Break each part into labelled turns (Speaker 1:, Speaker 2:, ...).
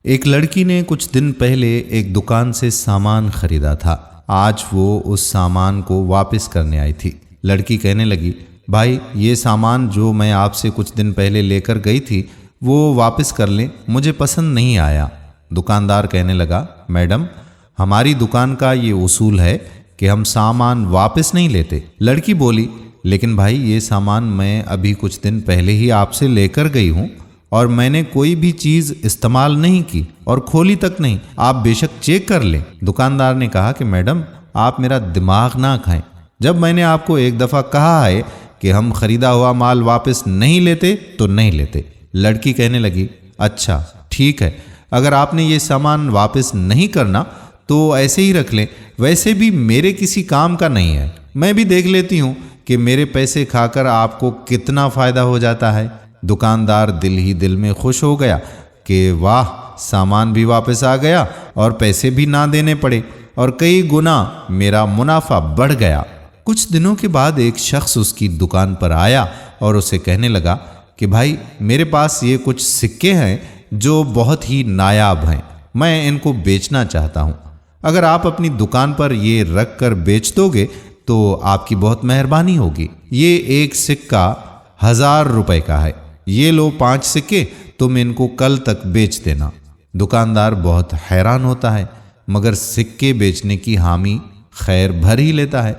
Speaker 1: एक लड़की ने कुछ दिन पहले एक दुकान से सामान खरीदा था। आज वो उस सामान को वापस करने आई थी। लड़की कहने लगी, भाई ये सामान जो मैं आपसे कुछ दिन पहले लेकर गई थी वो वापस कर लें, मुझे पसंद नहीं आया। दुकानदार कहने लगा, मैडम हमारी दुकान का ये उसूल है कि हम सामान वापस नहीं लेते। लड़की बोली, लेकिन भाई ये सामान मैं अभी कुछ दिन पहले ही आपसे लेकर गई हूँ और मैंने कोई भी चीज़ इस्तेमाल नहीं की और खोली तक नहीं, आप बेशक चेक कर लें। दुकानदार ने कहा कि मैडम आप मेरा दिमाग ना खाएं, जब मैंने आपको एक दफ़ा कहा है कि हम खरीदा हुआ माल वापस नहीं लेते तो नहीं लेते। लड़की कहने लगी, अच्छा ठीक है, अगर आपने ये सामान वापस नहीं करना तो ऐसे ही रख लें, वैसे भी मेरे किसी काम का नहीं है, मैं भी देख लेती हूँ कि मेरे पैसे खाकर आपको कितना फ़ायदा हो जाता है। दुकानदार दिल ही दिल में खुश हो गया कि वाह, सामान भी वापस आ गया और पैसे भी ना देने पड़े और कई गुना मेरा मुनाफा बढ़ गया। कुछ दिनों के बाद एक शख्स उसकी दुकान पर आया और उसे कहने लगा कि भाई मेरे पास ये कुछ सिक्के हैं जो बहुत ही नायाब हैं, मैं इनको बेचना चाहता हूँ। अगर आप अपनी दुकान पर ये रख कर बेच दोगे तो आपकी बहुत मेहरबानी होगी। ये एक सिक्का 1000 रुपए का है, ये लो 5 सिक्के, तुम इनको कल तक बेच देना। दुकानदार बहुत हैरान होता है मगर सिक्के बेचने की हामी खैर भर ही लेता है।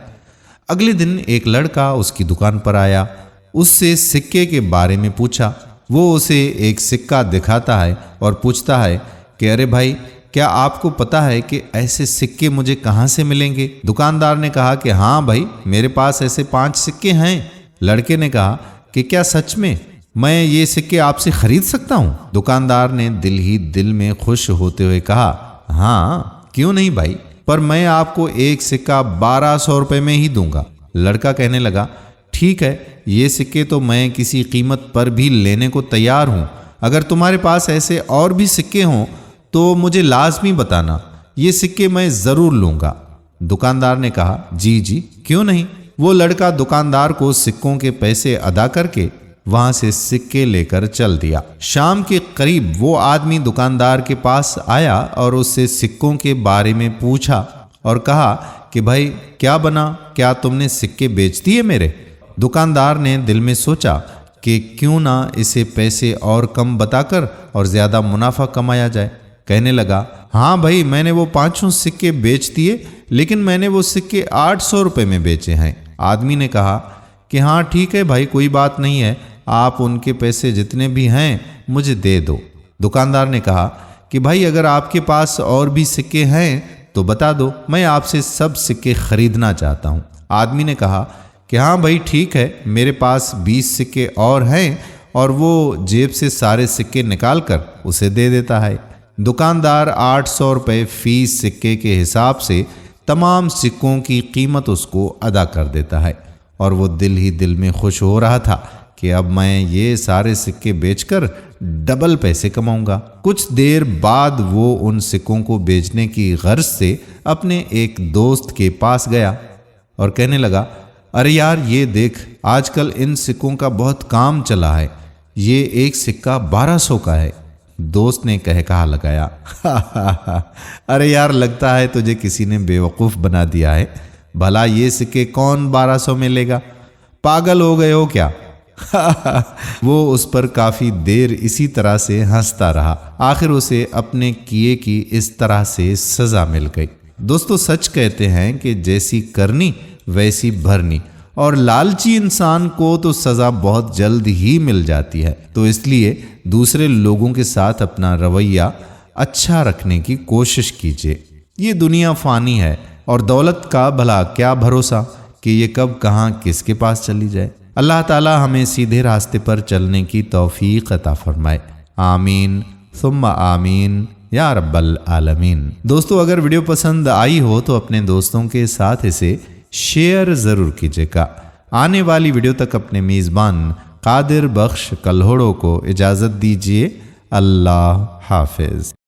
Speaker 1: अगले दिन एक लड़का उसकी दुकान पर आया, उससे सिक्के के बारे में पूछा। वो उसे एक सिक्का दिखाता है और पूछता है कि अरे भाई, क्या आपको पता है कि ऐसे सिक्के मुझे कहाँ से मिलेंगे? दुकानदार ने कहा कि हाँ भाई, मेरे पास ऐसे 5 सिक्के हैं। लड़के ने कहा कि क्या सच में मैं ये सिक्के आपसे खरीद सकता हूँ? दुकानदार ने दिल ही दिल में खुश होते हुए कहा, हाँ क्यों नहीं भाई, पर मैं आपको एक सिक्का 1200 रुपये में ही दूंगा। लड़का कहने लगा, ठीक है, ये सिक्के तो मैं किसी कीमत पर भी लेने को तैयार हूँ। अगर तुम्हारे पास ऐसे और भी सिक्के हों तो मुझे लाजमी बताना, ये सिक्के मैं ज़रूर लूँगा। दुकानदार ने कहा, जी जी क्यों नहीं। वो लड़का दुकानदार को सिक्कों के पैसे अदा करके वहाँ से सिक्के लेकर चल दिया। शाम के करीब वो आदमी दुकानदार के पास आया और उससे सिक्कों के बारे में पूछा और कहा कि भाई क्या बना, क्या तुमने सिक्के बेच दिए मेरे? दुकानदार ने दिल में सोचा कि क्यों ना इसे पैसे और कम बताकर और ज़्यादा मुनाफा कमाया जाए। कहने लगा, हाँ भाई, मैंने वो 5 सिक्के बेच दिए, लेकिन मैंने वो सिक्के 800 रुपये में बेचे हैं। आदमी ने कहा कि हाँ ठीक है भाई, कोई बात नहीं है, आप उनके पैसे जितने भी हैं मुझे दे दो। दुकानदार ने कहा कि भाई अगर आपके पास और भी सिक्के हैं तो बता दो, मैं आपसे सब सिक्के खरीदना चाहता हूँ। आदमी ने कहा कि हाँ भाई ठीक है, मेरे पास 20 सिक्के और हैं, और वो जेब से सारे सिक्के निकाल कर उसे दे देता है। दुकानदार 800 रुपये फी सिक्के के हिसाब से तमाम सिक्कों की कीमत उसको अदा कर देता है और वो दिल ही दिल में खुश हो रहा था कि अब मैं ये सारे सिक्के बेचकर डबल पैसे कमाऊंगा। कुछ देर बाद वो उन सिक्कों को बेचने की गर्ज से अपने एक दोस्त के पास गया और कहने लगा, अरे यार ये देख, आजकल इन सिक्कों का बहुत काम चला है, ये एक सिक्का 1200 का है। दोस्त ने कहा लगाया, अरे यार लगता है तुझे किसी ने बेवकूफ़ बना दिया है, भला ये सिक्के कौन 1200 में लेगा, पागल हो गए हो क्या? वो उस पर काफ़ी देर इसी तरह से हंसता रहा। आखिर उसे अपने किए की इस तरह से सज़ा मिल गई। दोस्तों सच कहते हैं कि जैसी करनी वैसी भरनी, और लालची इंसान को तो सज़ा बहुत जल्द ही मिल जाती है। तो इसलिए दूसरे लोगों के साथ अपना रवैया अच्छा रखने की कोशिश कीजिए। ये दुनिया फ़ानी है और दौलत का भला क्या भरोसा कि ये कब कहाँ किसके पास चली जाए। अल्लाह ताला हमें सीधे रास्ते पर चलने की तौफीक अता फरमाए। आमीन सुम्मा आमीन या रब्बल आलमीन। दोस्तों अगर वीडियो पसंद आई हो तो अपने दोस्तों के साथ इसे शेयर ज़रूर कीजिएगा। आने वाली वीडियो तक अपने मेज़बान कादिर बख्श कल्होड़ो को इजाज़त दीजिए। अल्लाह हाफिज़।